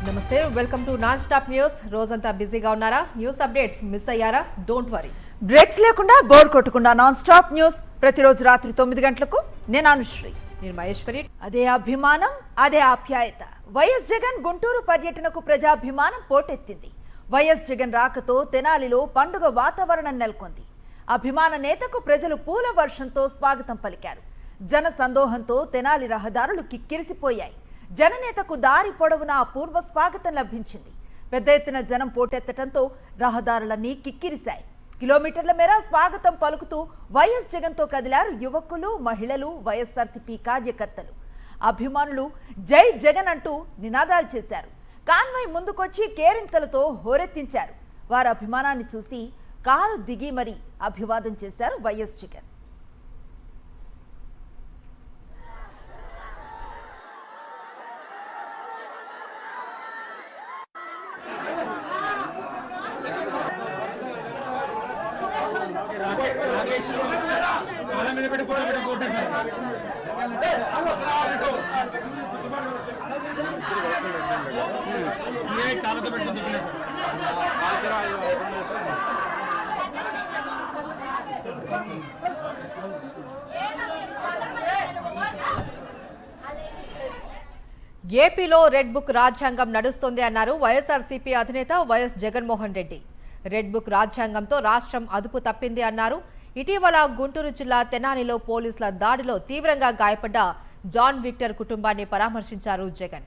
నమస్తే welcome to non stop news. రోజంతా బిజీగా ఉన్నారా? న్యూస్ అప్డేట్స్ మిస్ అయ్యారా? డోంట్ వరీ, బ్రేక్స్ లేకుండా బోర్ కొట్టకుండా నాన్ స్టాప్ న్యూస్ ప్రతిరోజు రాత్రి 9 గంటలకు. నేను అనుశ్రీ, నేను మహేశ్వరి. అదే అభిమానం, అదే ఆప్యాయత. వైఎస్ జగన్ గుంటూరు పర్యటనకు ప్రజాభిమానం పోటెత్తింది. వైఎస్ జగన్ రాకతో తెనాలిలో పండుగ వాతావరణం నెలకొంది. అభిమాన నేతకు ప్రజలు పూల వర్షంతో స్వాగతం పలికారు. జన సందోహంతో తెనాలి రహదారులు కిక్కిరిసిపోయాయి. జననేతకు దారి పొడవునా అపూర్వ స్వాగతం లభించింది. పెద్ద ఎత్తున జనం పోటెత్తడంతో రహదారులన్నీ కిక్కిరిశాయి. కిలోమీటర్ల మేర స్వాగతం పలుకుతూ వైఎస్ జగన్తో కదిలారు యువకులు, మహిళలు, వైఎస్ఆర్సీపీ కార్యకర్తలు. అభిమానులు జై జగన్ అంటూ నినాదాలు చేశారు. కాన్వాయ్ ముందుకొచ్చి కేరింతలతో హోరెత్తించారు. వారి అభిమానాన్ని చూసి కారు దిగి మరీ అభివాదం చేశారు వైఎస్ జగన్. ఏపీలో రెడ్ బుక్ రాజ్యాంగం నడుస్తోంది అన్నారు వైఎస్ఆర్సీపీ అధినేత YS Jaganmohan Reddy. Red book రాజ్యాంగంతో రాష్ట్రం అదుపు తప్పింది అన్నారు. ఇటీవల గుంటూరు జిల్లా తెనాలిలో పోలీసుల దాడిలో తీవ్రంగా గాయపడ్డ జాన్ విక్టర్ కుటుంబాన్ని పరామర్శించారు జగన్.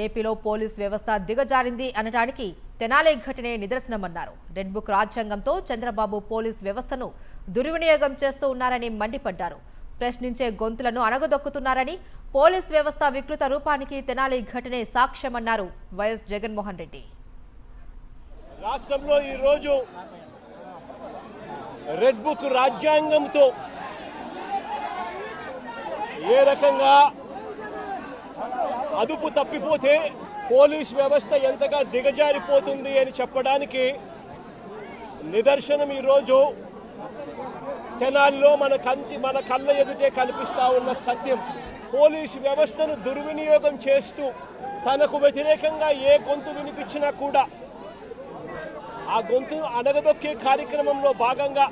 ఏపీలో పోలీస్ వ్యవస్థ దిగజారింది అనడానికి తెనాలి ఘటనే నిదర్శనమన్నారు. రెడ్ బుక్ రాజ్యాంగంతో చంద్రబాబు పోలీస్ వ్యవస్థను దుర్వినియోగం చేస్తూ ఉన్నారని మండిపడ్డారు. ప్రశ్నించే గొంతులను అణగదొక్కుతున్నారని, పోలీస్ వ్యవస్థ వికృత రూపానికి తెనాలి ఘటనే సాక్ష్యమన్నారు వైఎస్ జగన్మోహన్ రెడ్డి. రాష్ట్రంలో ఈరోజు రెడ్ బుక్ రాజ్యాంగంతో ఏ రకంగా అదుపు తప్పిపోతే పోలీస్ వ్యవస్థ ఎంతగా దిగజారిపోతుంది అని చెప్పడానికి నిదర్శనం ఈరోజు తెనాలిలో మన కళ్ళ ఎదుటే కనిపిస్తా ఉన్న సత్యం. పోలీసు వ్యవస్థను దుర్వినియోగం చేస్తూ తనకు వ్యతిరేకంగా ఏ గొంతు వినిపించినా కూడా ఆ గొంతు అణగదొక్కే కార్యక్రమంలో భాగంగా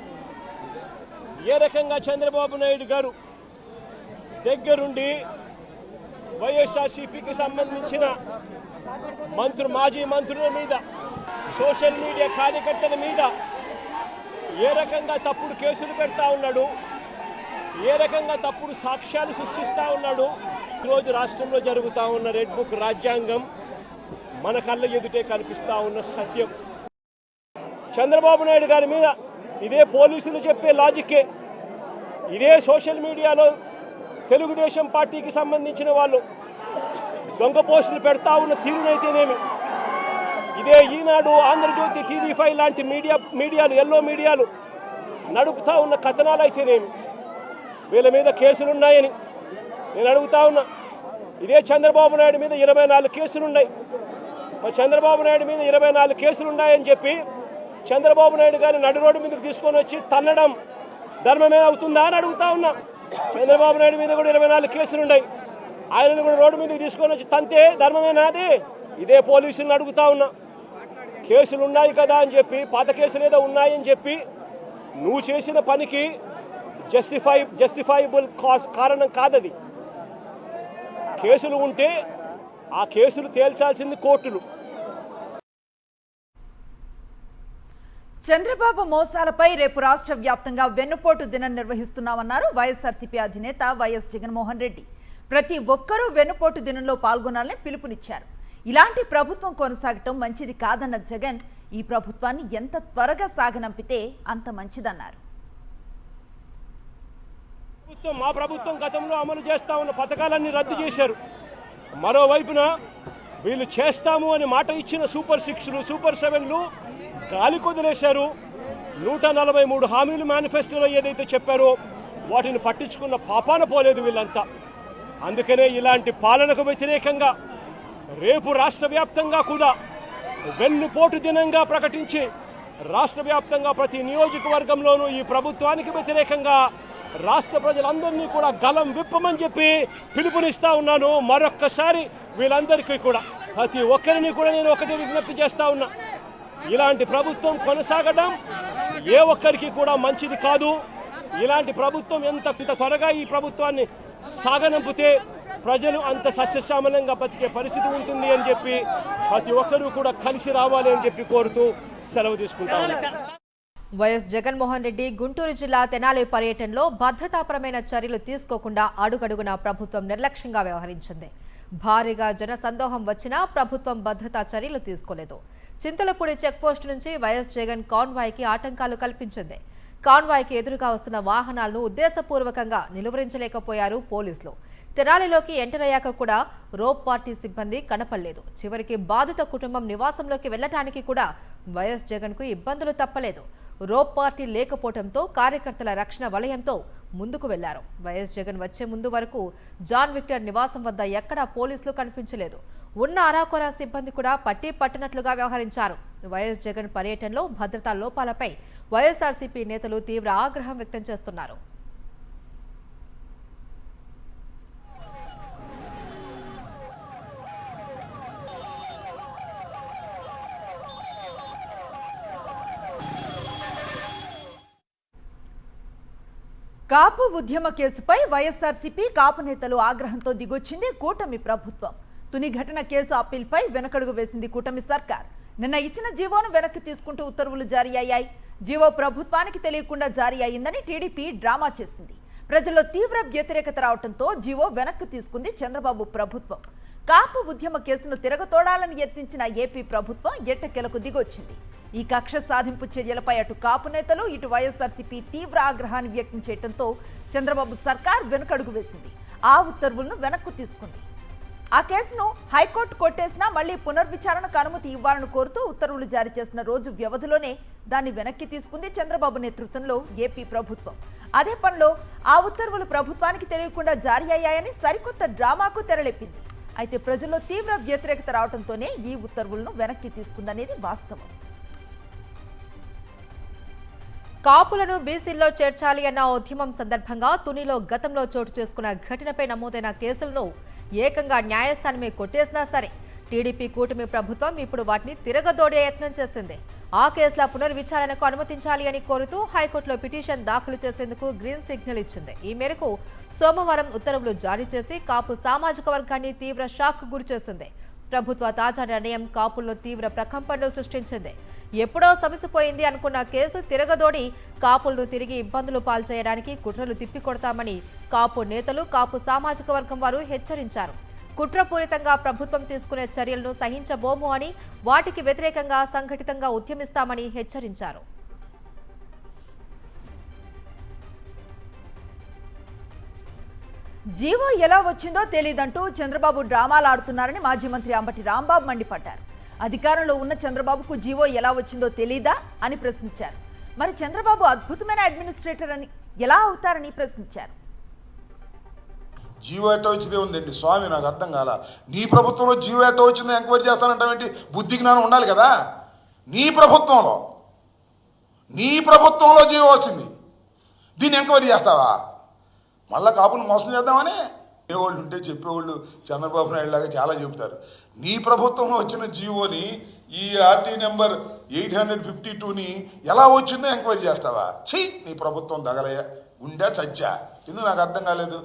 ఏ రకంగా చంద్రబాబు నాయుడు గారు దగ్గరుండి వైఎస్ఆర్సీపీకి సంబంధించిన మాజీ మంత్రుల మీద, సోషల్ మీడియా కార్యకర్తల మీద ఏ రకంగా తప్పుడు కేసులు పెడతా ఉన్నాడు, ఏ రకంగా తప్పుడు సాక్ష్యాలు సృష్టిస్తూ ఉన్నాడు. ఈరోజు రాష్ట్రంలో జరుగుతూ ఉన్న రెడ్ బుక్ రాజ్యాంగం మన కళ్ళ ఎదుటే కనిపిస్తూ ఉన్న సత్యం. చంద్రబాబు నాయుడు గారి మీద ఇదే పోలీసులు చెప్పే లాజిక్కే, ఇదే సోషల్ మీడియాలో తెలుగుదేశం పార్టీకి సంబంధించిన వాళ్ళు దొంగ పోస్టులు పెడతా ఉన్న తీరునైతేనేమి, ఇదే ఈనాడు, ఆంధ్రజ్యోతి, టీవీ5 లాంటి మీడియాలు ఎల్లో మీడియాలు నడుపుతా ఉన్న కథనాలు అయితేనేమి, వీళ్ళ మీద కేసులున్నాయని నేను అడుగుతా ఉన్నా. ఇదే చంద్రబాబు నాయుడు మీద 24 కేసులున్నాయి. మరి చంద్రబాబు నాయుడు మీద 24 కేసులున్నాయని చెప్పి చంద్రబాబు నాయుడు గారిని నడు రోడ్డు మీదకి తీసుకొని వచ్చి తన్నడం ధర్మమే అవుతుందా అని అడుగుతా ఉన్నా. చంద్రబాబు నాయుడు మీద కూడా 24 కేసులున్నాయి. ఆయనను కూడా రోడ్డు మీదకి తీసుకొని వచ్చి తంతే ధర్మమేనాది? ఇదే పోలీసులను అడుగుతా ఉన్నా. కేసులు ఉన్నాయి కదా అని చెప్పి, పాత కేసులు ఏదో ఉన్నాయని చెప్పి నువ్వు చేసిన పనికి జస్టిఫైబుల్ కారణం కాదది. కేసులు ఉంటే ఆ కేసులు తేల్చాల్సింది కోర్టులు. చంద్రబాబు మోసాలపై రేపు రాష్ట్ర వ్యాప్తంగా వెన్నుపోటు దినం నిర్వహిస్తున్నామన్నారు వైఎస్ఆర్సీపీ అధినేత వైఎస్ జగన్మోహన్ రెడ్డి. ప్రతి ఒక్కరూ వెన్నుపోటు దినంలో పాల్గొనాలని పిలుపునిచ్చారు. ఇలాంటి ప్రభుత్వం కొనసాగటం మంచిది కాదన్న జగన్ ఈ ప్రభుత్వాన్ని ఎంత త్వరగా సాగనంపితే అంత మంచిదన్నారు. మా ప్రభుత్వం గతంలో అమలు చేస్తా ఉన్న పథకాలన్నీ రద్దు చేశారు. మరోవైపున వీళ్ళు చేస్తాము అని మాట ఇచ్చిన సూపర్ 6లు, సూపర్ 7లు గాలి కొదిలేశారు. 143 హామీలు మేనిఫెస్టోలో ఏదైతే చెప్పారో వాటిని పట్టించుకున్న పాపాన పోలేదు వీళ్ళంతా. అందుకనే ఇలాంటి పాలనకు వ్యతిరేకంగా రేపు రాష్ట్ర వ్యాప్తంగా కూడా వెన్నుపోటు దినంగా ప్రకటించి రాష్ట్ర వ్యాప్తంగా ప్రతి నియోజకవర్గంలోనూ ఈ ప్రభుత్వానికి వ్యతిరేకంగా రాష్ట్ర ప్రజలందరినీ కూడా గలం విప్పమని చెప్పి పిలుపునిస్తా ఉన్నాను. మరొక్కసారి వీళ్ళందరికీ కూడా ప్రతి ఒక్కరిని కూడా నేను ఒకటి విజ్ఞప్తి చేస్తా ఉన్నా, ఇలాంటి ప్రభుత్వం కొనసాగడం ఏ ఒక్కరికి కూడా మంచిది కాదు. ఇలాంటి ప్రభుత్వం ఎంత త్వరగా ఈ ప్రభుత్వాన్ని సాగనంపితే ప్రజలు అంత సస్యశ్యామలంగా బతికే పరిస్థితి ఉంటుంది అని చెప్పి ప్రతి ఒక్కరూ కూడా కలిసి రావాలి అని చెప్పి కోరుతూ సెలవు తీసుకుంటా ఉన్నా. వైఎస్ జగన్మోహన్ రెడ్డి గుంటూరు జిల్లా తెనాలి పర్యటనలో భద్రతాపరమైన చర్యలు తీసుకోకుండా అడుగడుగునా ప్రభుత్వం నిర్లక్ష్యంగా వ్యవహరించింది. భారీగా జన సందోహం వచ్చినా ప్రభుత్వం భద్రతా చర్యలు తీసుకోలేదు. చింతలపూడి చెక్పోస్టు నుంచి వైఎస్ జగన్ కాన్వాయ్కి ఆటంకాలు కల్పించింది. కాన్వాయ్కి ఎదురుగా వస్తున్న వాహనాలను ఉద్దేశపూర్వకంగా నిలువరించలేకపోయారు పోలీసులు. తెనాలిలోకి ఎంటర్ అయ్యాక కూడా రోప్ పార్టీ సిబ్బంది కనపడలేదు. చివరికి బాధిత కుటుంబం నివాసంలోకి వెళ్లడానికి కూడా వైఎస్ జగన్కు ఇబ్బందులు తప్పలేదు. రోప్ పార్టీ లేకపోవడంతో కార్యకర్తల రక్షణ వలయంతో ముందుకు వెళ్లారు. వైఎస్ జగన్ వచ్చే ముందు వరకు జాన్ విక్టర్ నివాసం వద్ద ఎక్కడా పోలీసులు కనిపించలేదు. ఉన్న అరాకొరా సిబ్బంది కూడా పట్టి పట్టినట్లుగా వ్యవహరించారు. వైఎస్ జగన్ పర్యటనలో భద్రతా లోపాలపై వైఎస్ఆర్సీపీ నేతలు తీవ్ర ఆగ్రహం వ్యక్తం చేస్తున్నారు. కాపు ఉద్యమ కేసుపై వైఎస్ఆర్సీపీ కాపు నేతలు ఆగ్రహంతో దిగొచ్చింది కూటమి ప్రభుత్వం. తుని ఘటన కేసు అప్పీల్పై వెనకడుగు వేసింది కూటమి సర్కార్. నిన్న ఇచ్చిన జీవోను వెనక్కి తీసుకుంటూ ఉత్తర్వులు జారీ అయ్యాయి. జీవో ప్రభుత్వానికి తెలియకుండా జారీ అయిందని టీడీపీ డ్రామా చేసింది. ప్రజల్లో తీవ్ర వ్యతిరేకత రావడంతో జీవో వెనక్కి తీసుకుంది చంద్రబాబు ప్రభుత్వం. కాపు ఉద్యమ కేసును తిరగతోడాలని యత్నించిన ఏపీ ప్రభుత్వం ఎట్టకేలకు దిగొచ్చింది. ఈ కక్ష సాధింపు చర్యలపై అటు కాపు నేతలు ఇటు వైఎస్ఆర్సీపీ తీవ్ర ఆగ్రహాన్ని వ్యక్తం చేయడంతో చంద్రబాబు సర్కార్ వెనకడుగు వేసింది. ఆ ఉత్తర్వులను వెనక్కు తీసుకుంది. ఆ కేసును హైకోర్టు కొట్టేసినా మళ్లీ పునర్విచారణకు అనుమతి ఇవ్వాలని కోరుతూ ఉత్తర్వులు జారీ చేసిన రోజు వ్యవధిలోనే దాన్ని వెనక్కి తీసుకుంది చంద్రబాబు నేతృత్వంలో ఏపీ ప్రభుత్వం. అదే పనిలో ఆ ఉత్తర్వులు ప్రభుత్వానికి తెలియకుండా జారీ అయ్యాయని సరికొత్త డ్రామాకు తెరలేపింది. అయితే ప్రజల్లో తీవ్ర వ్యతిరేకత రావడంతోనే ఈ ఉత్తర్వులను వెనక్కి తీసుకుందనేది వాస్తవం. కాపులను బీసీల్లో చేర్చాలి అన్న ఉద్యమం సందర్భంగా తునిలో గతంలో చోటు చేసుకున్న ఘటనపై నమోదైన కేసులను ఏకంగా న్యాయస్థానమే కొట్టేసినా సరే టీడీపీ కూటమి ప్రభుత్వం ఇప్పుడు వాటిని తిరగదోడే యత్నం చేసింది. ఆ కేసుల పునర్విచారణకు అనుమతించాలి అని కోరుతూ హైకోర్టులో పిటిషన్ దాఖలు చేసేందుకు గ్రీన్ సిగ్నల్ ఇచ్చింది. ఈ మేరకు సోమవారం ఉత్తర్వులు జారీ చేసి కాపు సామాజిక వర్గాన్ని తీవ్ర షాక్ గురిచేసింది. ప్రభుత్వ తాజా నిర్ణయం కాపుల్లో తీవ్ర ప్రకంపనలు సృష్టించింది. ఎప్పుడో సమసిపోయింది అనుకున్న కేసు తిరగదోడి కాపులను తిరిగి ఇబ్బందులు పాల్చేయడానికి కుట్రలు తిప్పికొడతామని కాపు నేతలు కాపు సామాజిక వర్గం వారు హెచ్చరించారు. కుట్రపూరితంగా ప్రభుత్వం తీసుకునే చర్యలను సహించబోము అని, వాటికి వ్యతిరేకంగా సంఘటితంగా ఉద్యమిస్తామని హెచ్చరించారు. జీవో ఎలా వచ్చిందో తెలియదంటూ చంద్రబాబు డ్రామాలు ఆడుతున్నారని మాజీ మంత్రి అంబటి రాంబాబు మండిపడ్డారు. అధికారంలో ఉన్న చంద్రబాబుకు జీవో ఎలా వచ్చిందో తెలీదా అని ప్రశ్నించారు. మరి చంద్రబాబు అద్భుతమైన అడ్మినిస్ట్రేటర్ అని ఎలా అవుతారని ప్రశ్నించారు. జీవో ఎట్టా వచ్చిందే ఉందండి స్వామి, నాకు అర్థం కాల. నీ ప్రభుత్వంలో జీవో ఎట్టా వచ్చిందో ఎంక్వైరీ చేస్తానంటావేంటి? బుద్ధి జ్ఞానం ఉండాలి కదా. నీ ప్రభుత్వంలో జీవో వచ్చింది, దీన్ని ఎంక్వైరీ చేస్తావా? మళ్ళా కాపులు మోసం చేద్దామని చెప్పేవాళ్ళు ఉంటే చెప్పేవాళ్ళు చంద్రబాబు నాయుడు లాగా చాలా చెబుతారు. నీ ప్రభుత్వంలో వచ్చిన జీవోని ఈ ఆర్టీ నెంబర్ 852ని ఎలా వచ్చిందో ఎంక్వైరీ చేస్తావా? ఛీ, నీ ప్రభుత్వం దగలయ్య ఉండా చచ్చా, ఎందుకు నాకు అర్థం కాలేదు.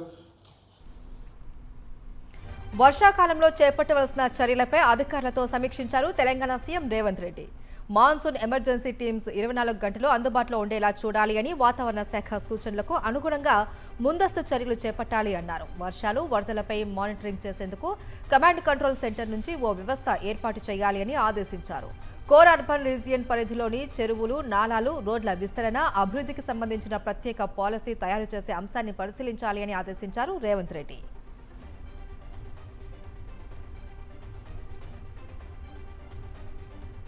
వర్షాకాలంలో చేపట్టవలసిన చర్యలపై అధికారులతో సమీక్షించారు Telangana CM Revanth Reddy. Monsoon emergency teams 24 గంటలు అందుబాటులో ఉండేలా చూడాలి అని, వాతావరణ శాఖ సూచనలకు అనుగుణంగా ముందస్తు చర్యలు చేపట్టాలి అన్నారు. వర్షాలు, వరదలపై మానిటరింగ్ చేసేందుకు కమాండ్ కంట్రోల్ సెంటర్ నుంచి ఓ వ్యవస్థ ఏర్పాటు చేయాలి అని ఆదేశించారు. కోర్ అర్బన్ రీజియన్ పరిధిలోని చెరువులు, నాలాలు, రోడ్ల విస్తరణ, అభివృద్ధికి సంబంధించిన ప్రత్యేక పాలసీ తయారు చేసే అంశాన్ని పరిశీలించాలి అని ఆదేశించారు రేవంత్ రెడ్డి.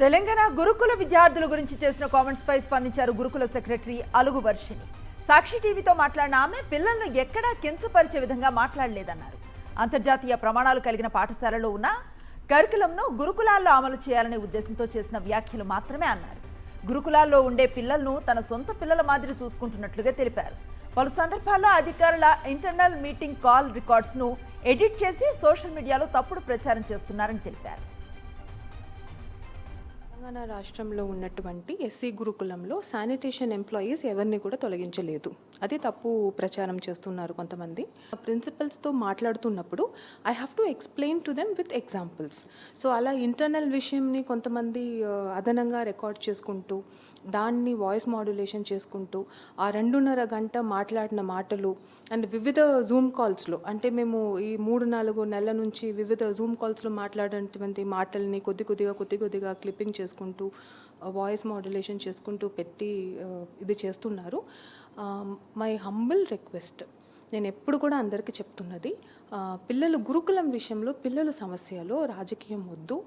తెలంగాణ గురుకుల విద్యార్థుల గురించి చేసిన కామెంట్స్ పై స్పందించారు గురుకుల సెక్రటరీ అలుగు వర్షిని. సాక్షి టీవీతో మాట్లాడిన ఆమె పిల్లలను ఎక్కడా కించపరిచే విధంగా మాట్లాడలేదన్నారు. అంతర్జాతీయ ప్రమాణాలు కలిగిన పాఠశాలలో ఉన్న కరికులంను గురుకులాల్లో అమలు చేయాలనే ఉద్దేశంతో చేసిన వ్యాఖ్యలు మాత్రమే అన్నారు. గురుకులాల్లో ఉండే పిల్లలను తన సొంత పిల్లల మాదిరి చూసుకుంటున్నట్లుగా తెలిపారు. పలు సందర్భాల్లో అధికారుల ఇంటర్నల్ మీటింగ్ కాల్ రికార్డ్స్ను ఎడిట్ చేసి సోషల్ మీడియాలో తప్పుడు ప్రచారం చేస్తున్నారని తెలిపారు. తెలంగాణ రాష్ట్రంలో ఉన్నటువంటి ఎస్సీ గురుకులంలో శానిటేషన్ ఎంప్లాయీస్ ఎవరిని కూడా తొలగించలేదు. అది తప్పు ప్రచారం చేస్తున్నారు కొంతమంది. ప్రిన్సిపల్స్తో మాట్లాడుతున్నప్పుడు I have to explain to them with examples. So అలా ఇంటర్నల్ విషయంని కొంతమంది అదనంగా రికార్డ్ చేసుకుంటూ దాన్ని వాయిస్ మాడ్యులేషన్ చేసుకుంటూ ఆ 2.5 గంట మాట్లాడిన మాటలు అండ్ వివిధ జూమ్ కాల్స్లో, అంటే మేము ఈ 3-4 నెలల నుంచి వివిధ జూమ్ కాల్స్లో మాట్లాడినటువంటి మాటల్ని కొద్దిగా క్లిప్పింగ్ చేసుకుంటూ వాయిస్ మాడ్యులేషన్ చేసుకుంటూ పెట్టి ఇది చేస్తున్నారు. మై హంబుల్ రిక్వెస్ట్, నేను ఎప్పుడు కూడా అందరికీ చెప్తున్నది, పిల్లలు గురుకులం విషయంలో పిల్లల సమస్యలో రాజకీయం వద్దు.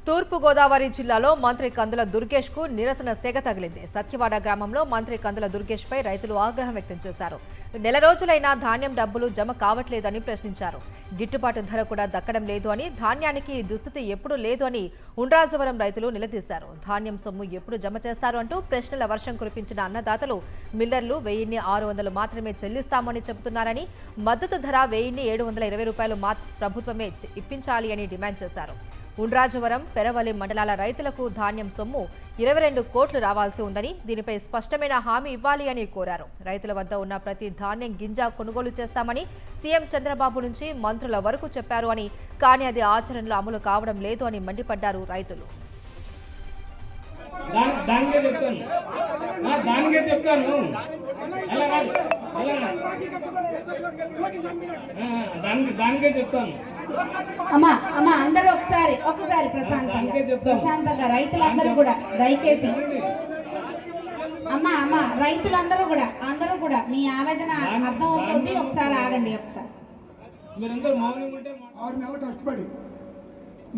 తూర్పుగోదావరి జిల్లాలో మంత్రి కందుల దుర్గేష్కు నిరసన సెగ తగిలింది. సత్యవాడ గ్రామంలో మంత్రి కందుల దుర్గేష్పై రైతులు ఆగ్రహం వ్యక్తం చేశారు. నెల రోజులైనా ధాన్యం డబ్బులు జమ కావట్లేదని ప్రశ్నించారు. గిట్టుబాటు ధర కూడా దక్కడం లేదు అని, ధాన్యానికి దుస్థితి ఎప్పుడు లేదు అని ఉండ్రాజవరం రైతులు నిలదీశారు. ధాన్యం సొమ్ము ఎప్పుడు జమ చేస్తారు అంటూ ప్రశ్నల వర్షం కురిపించిన అన్నదాతలు మిల్లర్లు 1600 మాత్రమే చెల్లిస్తామని చెబుతున్నారని, మద్దతు ధర 1720 రూపాయలు ప్రభుత్వమే ఇప్పించాలి అని డిమాండ్ చేశారు. ఉండ్రాజవరం, పెరవలి మండలాల రైతులకు ధాన్యం సొమ్ము 22 కోట్లు రావాల్సి ఉందని, దీనిపై స్పష్టమైన హామీ ఇవ్వాలి అని కోరారు. రైతుల వద్ద ఉన్న ప్రతి ధాన్యం గింజ కొనుగోలు చేస్తామని సీఎం చంద్రబాబు నుంచి మంత్రుల వరకు చెప్పారు అని, కానీ అది ఆచరణలో అమలు కావడం లేదు అని మండిపడ్డారు రైతులు. అమ్మా అందరూ ఒకసారి ప్రశాంతంగా రైతులందరూ కూడా దయచేసి అమ్మా రైతులందరూ కూడా మీ ఆవేదన అర్థం అవుతుంది, ఒకసారి ఆగండి. ఒకసారి 6 నెలలు కష్టపడి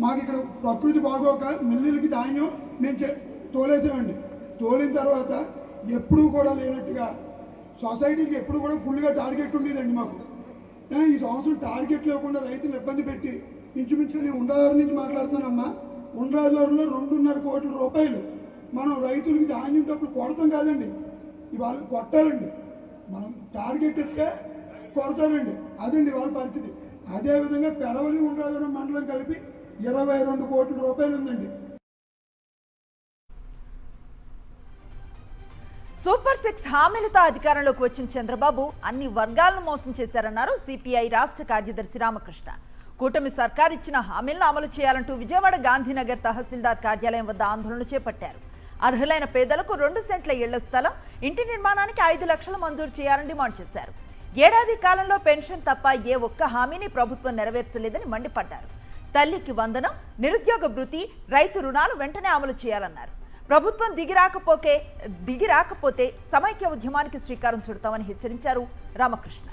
మాకు ఇక్కడ ప్రకృతి బాగోక మిల్లులకి ధాన్యం మేము తోలేసామండి. తోలిన తర్వాత ఎప్పుడూ కూడా లేనట్టుగా సొసైటీకి ఎప్పుడు కూడా ఫుల్గా టార్గెట్ ఉండేదండి మాకు. ఈ సంవత్సరం టార్గెట్ లేకుండా రైతులు ఇబ్బంది పెట్టి ఇంచుమించుగా నేను ఉండ్రాజవరం నుంచి మాట్లాడుతున్నానమ్మా. ఉండ్రాజవరంలో 2.5 కోట్ల రూపాయలు మనం రైతులకి ధాన్యం డబ్బులు కొడతాం కాదండి, ఇవాళ కొట్టాలండి. మనం టార్గెట్ ఇస్తే కొడతారండి, అదండి వాళ్ళ పరిస్థితి. అదేవిధంగా పెరవలి ఉండ్రాజవరం మండలం కలిపి 22 కోట్ల రూపాయలు ఉందండి. సూపర్ 6 హామీలతో అధికారంలోకి వచ్చిన చంద్రబాబు అన్ని వర్గాలను మోసం చేశారన్నారు సిపిఐ రాష్ట్ర కార్యదర్శి రామకృష్ణ. కూటమి సర్కార్ ఇచ్చిన హామీలను అమలు చేయాలంటూ విజయవాడ గాంధీనగర్ తహసీల్దార్ కార్యాలయం వద్ద ఆందోళన చేపట్టారు. అర్హులైన పేదలకు 2 సెంట్ల ఇళ్ల స్థలం, ఇంటి నిర్మాణానికి 5 లక్షలు మంజూరు చేయాలని డిమాండ్ చేశారు. ఏడాది కాలంలో పెన్షన్ తప్ప ఏ ఒక్క హామీని ప్రభుత్వం నెరవేర్చలేదని మండిపడ్డారు. తల్లికి వందనం, నిరుద్యోగ భృతి, రైతు రుణాలు వెంటనే అమలు చేయాలన్నారు. ప్రభుత్వం దిగి రాకపోతే సమైక్య ఉద్యమానికి శ్రీకారం చుడతామని హెచ్చరించారు రామకృష్ణ.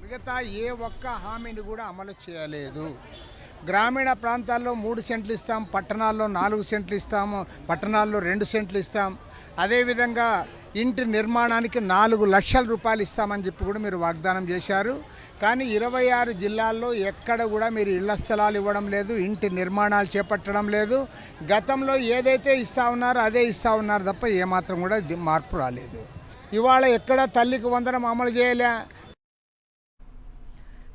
మిగతా ఏ ఒక్క హామీని కూడా అమలు చేయలేదు. గ్రామీణ ప్రాంతాల్లో 3 సెంట్లు ఇస్తాం, పట్టణాల్లో 4 సెంట్లు ఇస్తాము, పట్టణాల్లో 2 సెంట్లు ఇస్తాం. అదేవిధంగా ఇంటి నిర్మాణానికి 4 లక్షల రూపాయలు ఇస్తామని చెప్పి కూడా మీరు వాగ్దానం చేశారు. కానీ 26 జిల్లాల్లో ఎక్కడ కూడా మీరు ఇళ్ల స్థలాలు ఇవ్వడం లేదు, ఇంటి నిర్మాణాలు చేపట్టడం లేదు. గతంలో ఏదైతే ఇస్తా ఉన్నారో అదే ఇస్తా ఉన్నారు తప్ప ఏమాత్రం కూడా మార్పు రాలేదు. ఇవాళ ఎక్కడ తల్లికి వందనం అమలు చేయలే.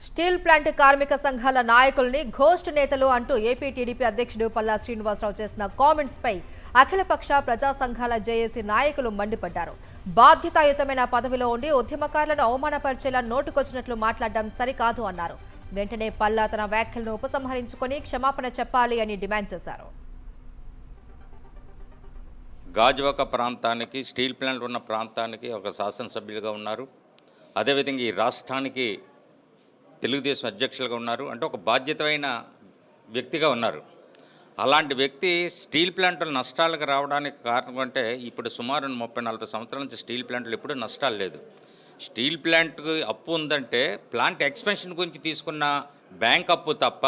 స్టీల్ ప్లాంట్ కార్మిక సంఘాల నాయకుల్ని ఘోస్ట్ నేతలు అంటూ ఏపీ టీడీపీ అధ్యక్షుడు పల్లా శ్రీనివాసరావు చేసిన కామెంట్స్ పై అఖిలపక్ష ప్రజా సంఘాల జేఏసీ నాయకులు మండిపడ్డారు. బాధ్యతాయుతమైన పదవిలో ఉండి ఉద్యమకారులను అవమానపరిచేలా నోటుకొచ్చినట్లు మాట్లాడడం సరికాదు అన్నారు. వెంటనే పల్లా తన వ్యాఖ్యలను ఉపసంహరించుకొని క్షమాపణ చెప్పాలి అని డిమాండ్ చేశారు. గాజువాక ప్రాంతానికి, స్టీల్ ప్లాంట్ ఉన్న ప్రాంతానికి ఒక శాసనసభ్యులుగా ఉన్నారు. అదేవిధంగా ఈ రాష్ట్రానికి తెలుగుదేశం అధ్యక్షులుగా ఉన్నారు. అంటే ఒక బాధ్యతమైన వ్యక్తిగా ఉన్నారు. అలాంటి వ్యక్తి స్టీల్ ప్లాంట్లు నష్టాలకు రావడానికి కారణం అంటే ఇప్పుడు సుమారు 30-40 సంవత్సరాల నుంచి స్టీల్ ప్లాంట్లు ఎప్పుడూ నష్టాలు లేదు. స్టీల్ ప్లాంట్కి అప్పు ఉందంటే ప్లాంట్ ఎక్స్పెన్షన్ గురించి తీసుకున్న బ్యాంక్ అప్పు తప్ప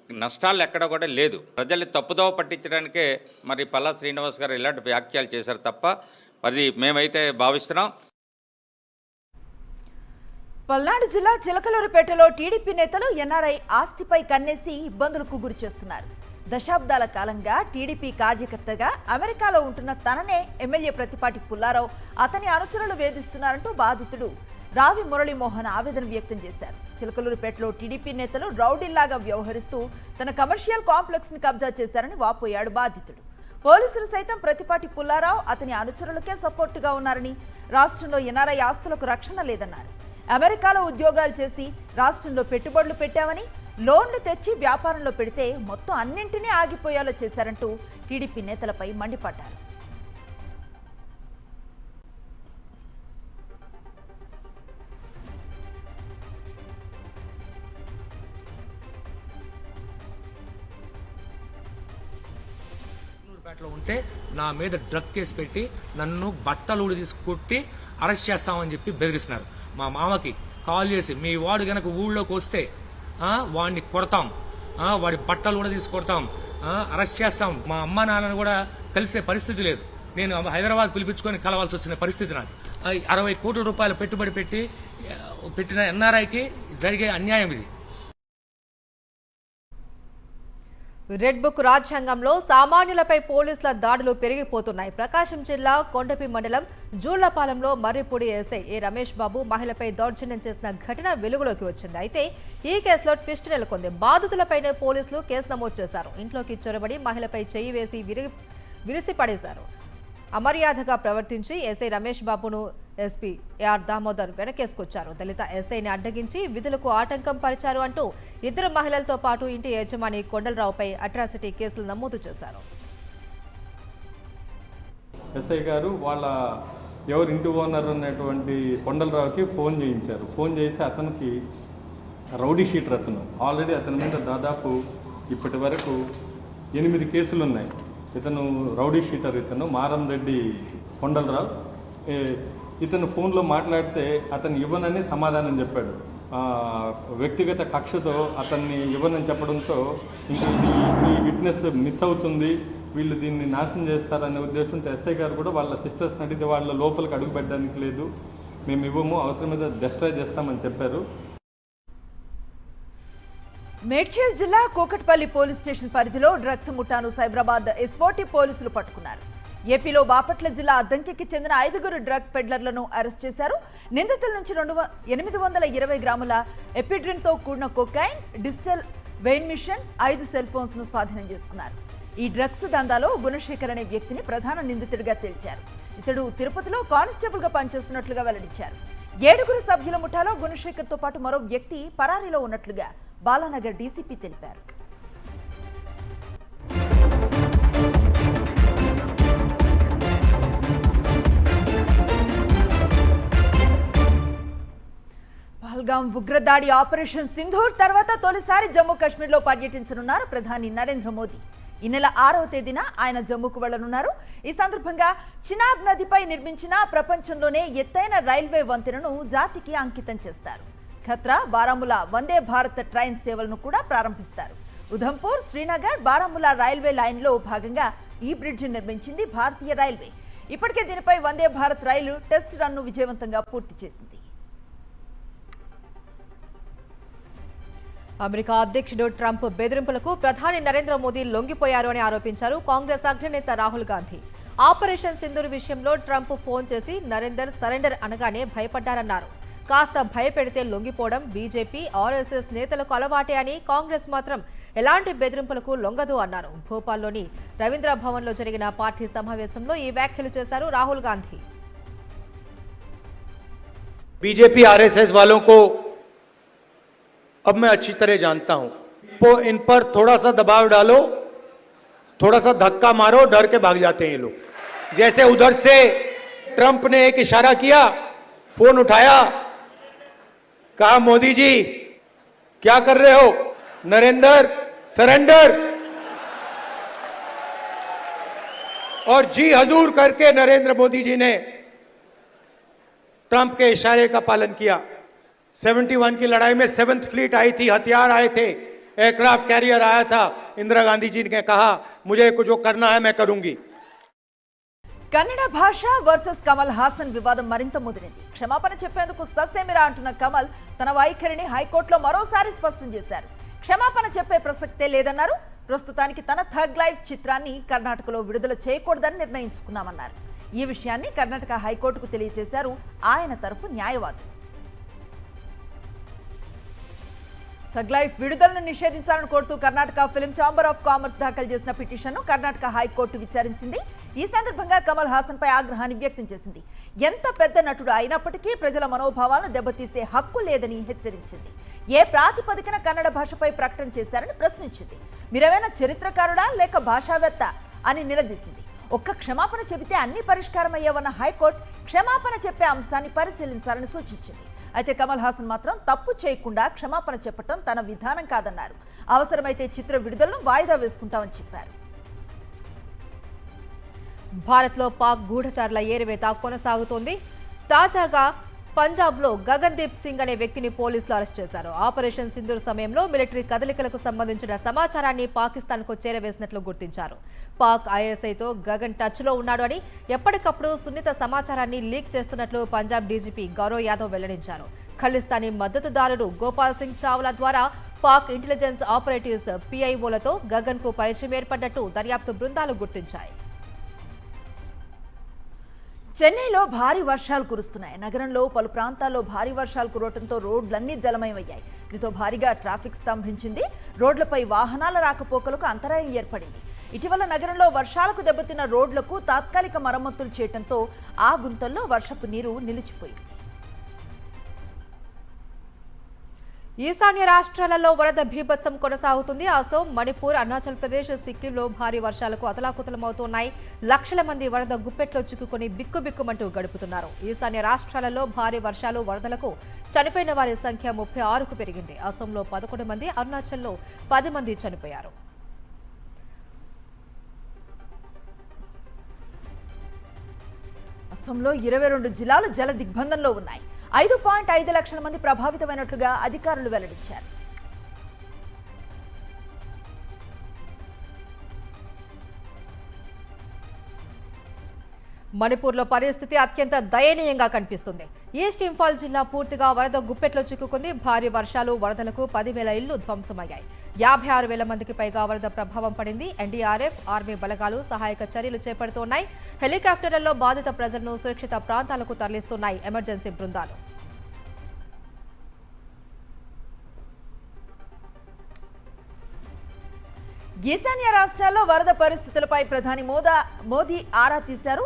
నష్టాలు ఎక్కడ కూడా లేదు. ప్రజల్ని తప్పుదోవ పట్టించడానికే మరి పల్లా శ్రీనివాస్ గారు ఇలాంటి వ్యాఖ్యలు చేశారు తప్ప అది మేమైతే భావిస్తున్నాం. పల్నాడు జిల్లా చిలకలూరుపేటలో టీడీపీ నేతలు ఎన్ఆర్ఐ ఆస్తిపై కన్నేసి ఇబ్బందులకు గురి చేస్తున్నారు. దశాబ్దాల కాలంగా టీడీపీ కార్యకర్తగా అమెరికాలో ఉంటున్న తననే ఎమ్మెల్యే ప్రతిపాటి పుల్లారావు, అతని అనుచరులు వేధిస్తున్నారంటూ బాధితుడు రావి మురళీమోహన్ ఆవేదన వ్యక్తం చేశారు. చిలకలూరుపేటలో టీడీపీ నేతలు రౌడీల్లాగా వ్యవహరిస్తూ తన కమర్షియల్ కాంప్లెక్స్ ని కబ్జా చేశారని వాపోయాడు బాధితుడు. పోలీసులు సైతం ప్రతిపాటి పుల్లారావు అతని అనుచరులకే సపోర్టుగా ఉన్నారని, రాష్ట్రంలో ఎన్ఆర్ఐ ఆస్తులకు రక్షణ లేదన్నారు. అమెరికాలో ఉద్యోగాలు చేసి రాష్ట్రంలో పెట్టుబడులు పెట్టామని, లోన్లు తెచ్చి వ్యాపారంలో పెడితే మొత్తం అన్నింటినీ ఆగిపోయేలా చేశారంటూ టీడీపీ నేతలపై మండిపడ్డారు. పేటలో ఉంటే నా మీద డ్రగ్ కేసు పెట్టి నన్ను బట్టలు తీసుకొట్టి అరెస్ట్ చేస్తామని చెప్పి బెదిరిస్తున్నారు. మా మామకి కాల్ చేసి మీ వాడు గనక ఊళ్ళోకి వస్తే వాడిని కొడతాం, వాడి బట్టలు కూడా తీసుకొడతాం, అరెస్ట్ చేస్తాం. మా అమ్మ నాన్నను కూడా కలిసే పరిస్థితి లేదు. నేను హైదరాబాద్ పిలిపించుకొని కలవాల్సి వచ్చిన పరిస్థితి నాది. 60 కోట్ల రూపాయలు పెట్టుబడి పెట్టిన ఎన్ఆర్ఐకి జరిగే అన్యాయం ఇది. రెడ్ బుక్ రాజ్యాంగంలో సామాన్యులపై పోలీసుల దాడులు పెరిగిపోతున్నాయి. ప్రకాశం జిల్లా కొండపి మండలం జూళ్లపాలెంలో మర్రిపూడి ఎస్ఐ ఏ రమేష్ బాబు మహిళపై దౌర్జన్యం చేసిన ఘటన వెలుగులోకి వచ్చింది. అయితే ఈ కేసులో ట్విస్ట్ నెలకొంది. బాధితులపైనే పోలీసులు కేసు నమోదు చేశారు. ఇంట్లోకి చొరబడి మహిళపై చెయ్యి వేసి విరిసిపడేశారు. అమర్యాదగా ప్రవర్తించి ఎస్ఐ రమేష్ బాబును ఎస్పీ ఏఆర్ దామోదర్ వెనకేసుకొచ్చారు. దళిత ఎస్ఐని అడ్డగించి విధులకు ఆటంకం పరిచారు అంటూ 2 మహిళలతో పాటు ఇంటి యజమాని కొండలరావుపై అట్రాసిటీ కేసులు నమోదు చేశారు. ఎస్ఐ గారు వాళ్ళ ఎవరు ఇంటి ఓనర్ ఉన్నటువంటి కొండలరావుకి ఫోన్ చేయించారు. ఫోన్ చేసి అతనికి రౌడీ షీటర్ అతను ఆల్రెడీ అతని మీద దాదాపు ఇప్పటి వరకు 8 కేసులు ఉన్నాయి. ఇతను రౌడీ షీటర్, ఇతను మారం రెడ్డి కొండలరావు. ఇతను ఫోన్లో మాట్లాడితే అతను ఇవ్వనని సమాధానం చెప్పాడు. వ్యక్తిగత కక్షతో అతన్ని ఇవ్వనని చెప్పడంతో ఈ విట్నెస్ మిస్ అవుతుంది, వీళ్ళు దీన్ని నాశనం చేస్తారనే ఉద్దేశంతో ఎస్ఐ గారు కూడా వాళ్ళ సిస్టర్స్ని అడిగితే వాళ్ళ లోపలికి అడుగు పెట్టడానికి లేదు, మేము ఇవ్వము, అవసరమైతే డిస్ట్రాయ్ చేస్తామని చెప్పారు. మేడ్చల్ జిల్లా కూకట్పల్లి పోలీస్ స్టేషన్ పరిధిలో డ్రగ్స్ ముఠాను సైబరాబాద్ ఎస్ఓటీ పోలీసులు పట్టుకున్నారు. ఏపీలో బాపట్ల జిల్లా అద్దంకికి చెందిన 5 డ్రగ్ పెడ్లర్లను అరెస్ట్ చేశారు. నిందితుల నుంచి 820 గ్రాముల ఎపిడ్రిన్తో కూడిన cocaine, digital weighing machine, 5 cell phones ను స్వాధీనం చేసుకున్నారు. ఈ డ్రగ్స్ దందాలో గుణశేఖర్ అనే వ్యక్తిని ప్రధాన నిందితుడిగా తేల్చారు. ఇతడు తిరుపతిలో కానిస్టేబుల్ గా పనిచేస్తున్నట్లుగా వెల్లడించారు. 7 సభ్యుల ముఠాలో గుణశేఖర్ తో పాటు మరో వ్యక్తి పరారీలో ఉన్నట్లుగా బాలానగర్ డీసీపీ తెలిపారు. పహల్గాం ఉగ్రదాడి ఆపరేషన్ సింధూర్ తర్వాత తొలిసారి జమ్మూ కాశ్మీర్లో పర్యటించనున్నారు ప్రధాని నరేంద్ర మోదీ. ఈ నెల 6వ తేదీన ఆయన జమ్మూకు వెళ్లనున్నారు. ఈ సందర్భంగా చినాబ్ నదిపై నిర్మించిన ప్రపంచంలోనే ఎత్తైన రైల్వే వంతెనను జాతికి అంకితం చేస్తారు. ఖత్రా, బారాములా వందే భారత్ ట్రైన్ సేవలను కూడా ప్రారంభిస్తారు. ఉధంపూర్, శ్రీనగర్, బారాములా రైల్వే లైన్లో భాగంగా ఈ బ్రిడ్జ్ నిర్మించింది భారతీయ రైల్వే. ఇప్పటికే దీనిపై వందే భారత్ రైలు టెస్ట్ రన్ను విజయవంతంగా పూర్తి చేసింది. అమెరికా అధ్యక్షుడు ట్రంప్ బెదిరింపులకు ప్రధాని నరేంద్ర మోదీ లొంగిపోయారు అని ఆరోపించారు కాంగ్రెస్ అగ్రనేత రాహుల్ గాంధీ. ఆపరేషన్ సింధూర్ విషయంలో ట్రంప్ ఫోన్ చేసి నరేందర్ సరెండర్ అనగానే భయపడ్డారన్నారు. కాస్త భయపెడితే లొంగిపోవడం బీజేపీ, ఆర్ఎస్ఎస్ నేతలకు అలవాటే అని, కాంగ్రెస్ మాత్రం ఎలాంటి బెదిరింపులకు లొంగదు అన్నారు. భోపాల్లోని రవీంద్ర భవన్లో జరిగిన పార్టీ సమావేశంలో ఈ వ్యాఖ్యలు చేశారు రాహుల్ గాంధీ. बीजेपी आरएसएस वालों को अब मैं अच्छी तरह जानता हूं, तो इन पर थोड़ा सा दबाव डालो, थोड़ा सा धक्का मारो, डर के भाग जाते हैं ये लोग. जैसे उधर से ट्रंप ने एक इशारा किया, फोन उठाया, कहा मोदी जी क्या कर रहे हो, नरेंद्र सरेंडर, और जी हजूर करके नरेंद्र मोदी जी ने ट्रंप के इशारे का पालन किया. 71 की लड़ाई में 7th फ्लीट आई थी, हथियार आए थे, एयरक्राफ्ट कैरियर आया था. इंदिरा गांधी जी ने कहा मुझे कुछ जो करना है मैं करूंगी. కన్నడ భాష వర్సెస్ కమల్ హాసన్ వివాదం మరింత ముదిరింది. క్షమాపణ చెప్పేందుకు ససేమిరా అంటున్న కమల్ తన వైఖరిని హైకోర్టులో మరోసారి స్పష్టం చేశారు. క్షమాపణ చెప్పే ప్రసక్తే లేదన్నారు. ప్రస్తుతానికి తన థగ్ లైఫ్ చిత్రాన్ని కర్ణాటకలో విడుదల చేయకూడదని నిర్ణయించుకున్నామన్నారు. ఈ విషయాన్ని కర్ణాటక హైకోర్టుకు తెలియజేశారు ఆయన తరపు న్యాయవాదులు. థగ్ లైఫ్ విడుదలను నిషేధించాలని కోరుతూ Karnataka film chamber of commerce దాఖలు చేసిన పిటిషన్ను కర్ణాటక హైకోర్టు విచారించింది. ఈ సందర్భంగా కమల్ హాసన్ పై ఆగ్రహాన్ని వ్యక్తం చేసింది. ఎంత పెద్ద నటుడు అయినప్పటికీ ప్రజల మనోభావాలను దెబ్బతీసే హక్కు లేదని హెచ్చరించింది. ఏ ప్రాతిపదికన కన్నడ భాషపై ప్రకటన చేశారని ప్రశ్నించింది. మీరేమైనా చరిత్రకారుడా లేక భాషావేత్త అని నిలదీసింది. ఒక్క క్షమాపణ చెబితే అన్ని పరిష్కారం అయ్యేవన్న హైకోర్టు క్షమాపణ చెప్పే అంశాన్ని పరిశీలించాలని సూచించింది. అయితే కమల్ హాసన్ మాత్రం తప్పు చేయకుండా క్షమాపణ చెప్పడం తన విధానం కాదన్నారు. అవసరమైతే చిత్ర విడుదలను వాయిదా వేసుకుంటామని చెప్పారు. భారత్లో పాక్ గూఢచారుల ఏరివేత కొనసాగుతోంది. తాజాగా పంజాబ్లో గగన్దీప్ సింగ్ అనే వ్యక్తిని పోలీసులు అరెస్ట్ చేశారు. ఆపరేషన్ సింధూర్ సమయంలో మిలిటరీ కదలికలకు సంబంధించిన సమాచారాన్ని పాకిస్తాన్కు చేరవేసినట్లు గుర్తించారు. పాక్ ఐఎస్ఐతో గగన్ టచ్లో ఉన్నాడు అని, ఎప్పటికప్పుడు సున్నిత సమాచారాన్ని లీక్ చేస్తున్నట్లు పంజాబ్ డీజీపీ గౌరవ్ యాదవ్ వెల్లడించారు. ఖలిస్తానీ మద్దతుదారుడు గోపాల్ సింగ్ చావ్లా ద్వారా పాక్ ఇంటెలిజెన్స్ ఆపరేటివ్స్ పీఐఓలతో గగన్కు పరిచయం ఏర్పడ్డట్టు దర్యాప్తు బృందాలు గుర్తించాయి. చెన్నైలో భారీ వర్షాలు కురుస్తున్నాయి. నగరంలో పలు ప్రాంతాల్లో భారీ వర్షాలు కురవడంతో రోడ్లన్నీ జలమయమయ్యాయి. దీంతో భారీగా ట్రాఫిక్ స్తంభించింది. రోడ్లపై వాహనాల రాకపోకలకు అంతరాయం ఏర్పడింది. ఇటీవల నగరంలో వర్షాలకు దెబ్బతిన్న రోడ్లకు తాత్కాలిక మరమ్మతులు చేయడంతో ఆ గుంతల్లో వర్షపు నీరు నిలిచిపోయింది. ఈశాన్య రాష్ట్రాలలో వరద బీభత్సం కొనసాగుతుంది. అసోం, మణిపూర్, అరుణాచల్ ప్రదేశ్, సిక్కింలో భారీ వర్షాలకు అతలాకుతలమవుతున్నాయి. లక్షల మంది వరద గుప్పెట్లో చిక్కుకొని బిక్కుబిక్కుమంటూ గడుపుతున్నారు. ఈశాన్య రాష్ట్రాలలో భారీ వర్షాలు, వరదలకు చనిపోయిన వారి సంఖ్య 36కు పెరిగింది. అసోంలో 11 మంది, అరుణాచల్లో 10 మంది చనిపోయారు. అసోంలో 22 జిల్లాలు జల దిగ్బంధంలో ఉన్నాయి. 5.5 లక్షల మంది ప్రభావితమైనట్లుగా అధికారులు వెల్లడించారు. మణిపూర్లో పరిస్థితి అత్యంత దయనీయంగా కనిపిస్తుంది. ఈస్ట్ ఇంఫాల్ జిల్లా పూర్తిగా వరద గుప్పెట్లో చిక్కుకుంది. భారీ వర్షాలు, వరదలకు 10,000 ఇళ్లు ధ్వంసమయ్యాయి. 56,000 మందికి పైగా వరద ప్రభావం పడింది. ఎన్డీఆర్ఎఫ్, ఆర్మీ బలగాలు సహాయక చర్యలు చేపడుతున్నాయి. హెలికాప్టర్లలో బాధిత ప్రజలను సురక్షిత ప్రాంతాలకు తరలిస్తున్నాయి ఎమర్జెన్సీ బృందాలు. ఈశాన్య రాష్ట్రాల్లో వరద పరిస్థితులపై ప్రధాని మోదీ ఆరా తీశారు.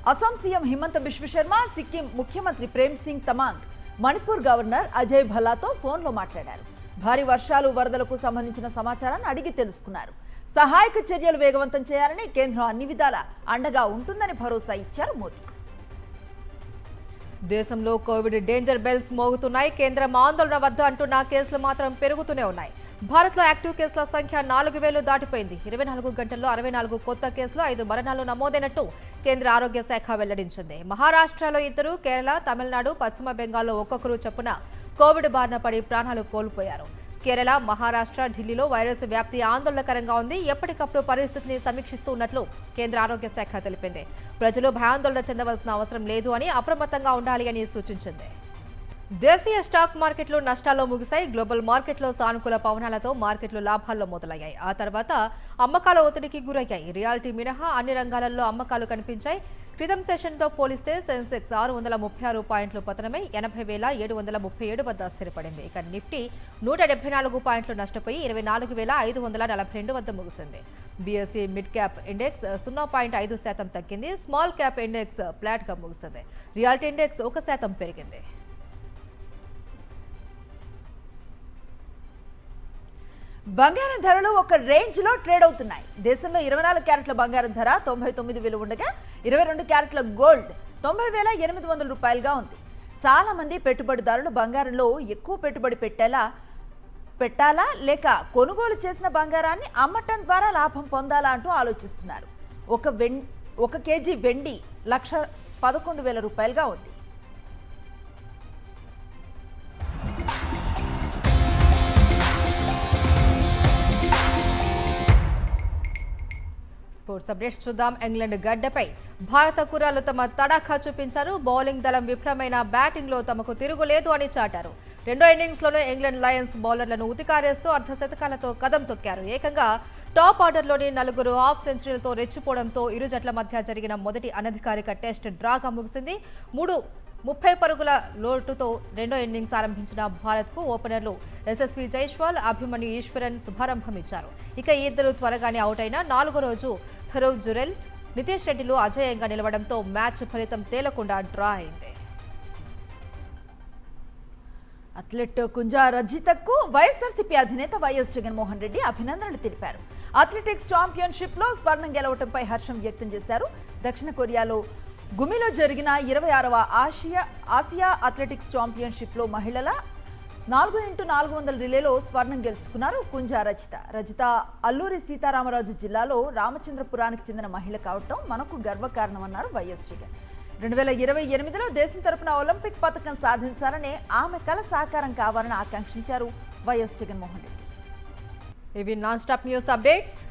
అసోం సీఎం హిమంత బిశ్వ శర్మ, సిక్కిం ముఖ్యమంత్రి ప్రేమ్ సింగ్ తమాంగ్, మణిపూర్ గవర్నర్ అజయ్ భల్లాతో ఫోన్లో మాట్లాడారు. భారీ వర్షాలు, వరదలకు సంబంధించిన సమాచారాన్ని అడిగి తెలుసుకున్నారు. సహాయక చర్యలు వేగవంతం చేయాలని కేంద్రం అన్ని విధాలా అండగా ఉంటుందని భరోసా ఇచ్చారు మోదీ. దేశంలో కోవిడ్ డేంజర్ బెల్స్ మోగుతున్నాయి. కేంద్రం ఆందోళన వద్దు అంటున్న కేసులు మాత్రం పెరుగుతూనే ఉన్నాయి. భారత్లో యాక్టివ్ కేసుల సంఖ్య 4,000 దాటిపోయింది. 24 గంటల్లో 64 కొత్త కేసులు, 5 మరణాలు నమోదైనట్టు కేంద్ర ఆరోగ్య శాఖ వెల్లడించింది. మహారాష్ట్రలో 2, కేరళ, తమిళనాడు, పశ్చిమ బెంగాల్లో ఒక్కొక్కరు చొప్పున కోవిడ్ బారిన పడి ప్రాణాలు కోల్పోయారు. కేరళ, మహారాష్ట్ర, ఢిల్లీలో వైరస్ వ్యాప్తి ఆందోళనకరంగా ఉంది. ఎప్పటికప్పుడు పరిస్థితిని సమీక్షిస్తూ ఉన్నట్లు కేంద్ర ఆరోగ్య శాఖ తెలిపింది. ప్రజలు భయాందోళన చెందవలసిన అవసరం లేదు అని, అప్రమత్తంగా ఉండాలి అని సూచించింది. దేశీయ స్టాక్ మార్కెట్లు నష్టాల్లో ముగిశాయి. గ్లోబల్ మార్కెట్లో సానుకూల పవనాలతో మార్కెట్లు లాభాల్లో మొదలయ్యాయి. ఆ తర్వాత అమ్మకాల ఒత్తిడికి గురయ్యాయి. రియాలిటీ మినహా అన్ని రంగాలలో అమ్మకాలు కనిపించాయి. క్రితం సెషన్తో పోలిస్తే సెన్సెక్స్ 636 పాయింట్లు పతనమై 80,737 వద్ద స్థిరపడింది. ఇక నిఫ్టీ 174 పాయింట్లు నష్టపోయి 24,542 వద్ద ముగిసింది. బీఎస్ఈ మిడ్ క్యాప్ ఇండెక్స్ 0.5% తగ్గింది. స్మాల్ క్యాప్ ఇండెక్స్ ఫ్లాట్గా ముగిసింది. రియాలిటీ ఇండెక్స్ 1% పెరిగింది. బంగారం ధరలు ఒక రేంజ్ లో ట్రేడ్ అవుతున్నాయి. దేశంలో 24 క్యారెట్ల బంగారం ధర 99,000 ఉండగా 22 క్యారెట్ల గోల్డ్ 90,800 రూపాయలుగా ఉంది. చాలా మంది పెట్టుబడిదారులు బంగారంలో ఎక్కువ పెట్టుబడి పెట్టాలా లేక కొనుగోలు చేసిన బంగారాన్ని అమ్మటం ద్వారా లాభం పొందాలా అంటూ ఆలోచిస్తున్నారు. 1 కేజీ వెండి 1,11,000 రూపాయలుగా ఉంది. స్పోర్ట్స్ అప్డేట్స్ చూద్దాం. ఇంగ్లాండ్ గడ్డపై భారత కుర్రాళ్లు తమ తడాఖా చూపించారు. బౌలింగ్ దళం విఫలమైన బ్యాటింగ్లో తమకు తిరుగులేదు అని చాటారు. రెండో ఇన్నింగ్స్లోనే ఇంగ్లాండ్ లయన్స్ బౌలర్లను ఉతికారేస్తూ అర్ధశతకాలతో కదం తొక్కారు. ఏకంగా టాప్ ఆర్డర్లోని 4 హాఫ్ సెంచరీలతో రెచ్చిపోవడంతో ఇరు జట్ల మధ్య జరిగిన మొదటి అనధికారిక టెస్ట్ డ్రాగా ముగిసింది. 30 పరుగుల లోటుతో రెండో ఇన్నింగ్స్ ఆరంభించిన భారత్కు ఓపెనర్లు యశస్వి జైస్వాల్, అభిమన్యు ఈశ్వరన్ శుభారంభం ఇచ్చారు. ఇక ఈ ఇద్దరు త్వరగానే అవుట్ అయిన 4వ రోజు థరవ్ జురెల్, నితీష్ రెడ్డిలు అజేయంగా నిలవడంతో మ్యాచ్ ఫలితం తేలకుండా డ్రా అయింది. అథ్లెట్ కుంజా రజితకు వైఎస్ఆర్సీపీ అధినేత వైఎస్ జగన్మోహన్ రెడ్డి అభినందనలు తెలిపారు. అథ్లెటిక్స్ ఛాంపియన్షిప్లో స్వర్ణం గెలవడంపై హర్షం వ్యక్తం చేశారు. దక్షిణ కొరియాలో గుమిలో జరిగిన 26వ ఆసియా అథ్లెటిక్స్ ఛాంపియన్షిప్లో మహిళల 4x400 రిలేలో స్వర్ణం గెలుచుకున్నారు కుంజా రజిత అల్లూరి సీతారామరాజు జిల్లాలో రామచంద్రపురానికి చెందిన మహిళ కావటం మనకు గర్వకారణమన్నారు వైఎస్ జగన్. 2028లో దేశం తరపున ఒలింపిక్ పథకం సాధించాలనే ఆమె కల సాకారం కావాలని ఆకాంక్షించారు వైఎస్ జగన్మోహన్ రెడ్డి. ఇవి నాన్ స్టాప్ న్యూస్ అప్డేట్స్.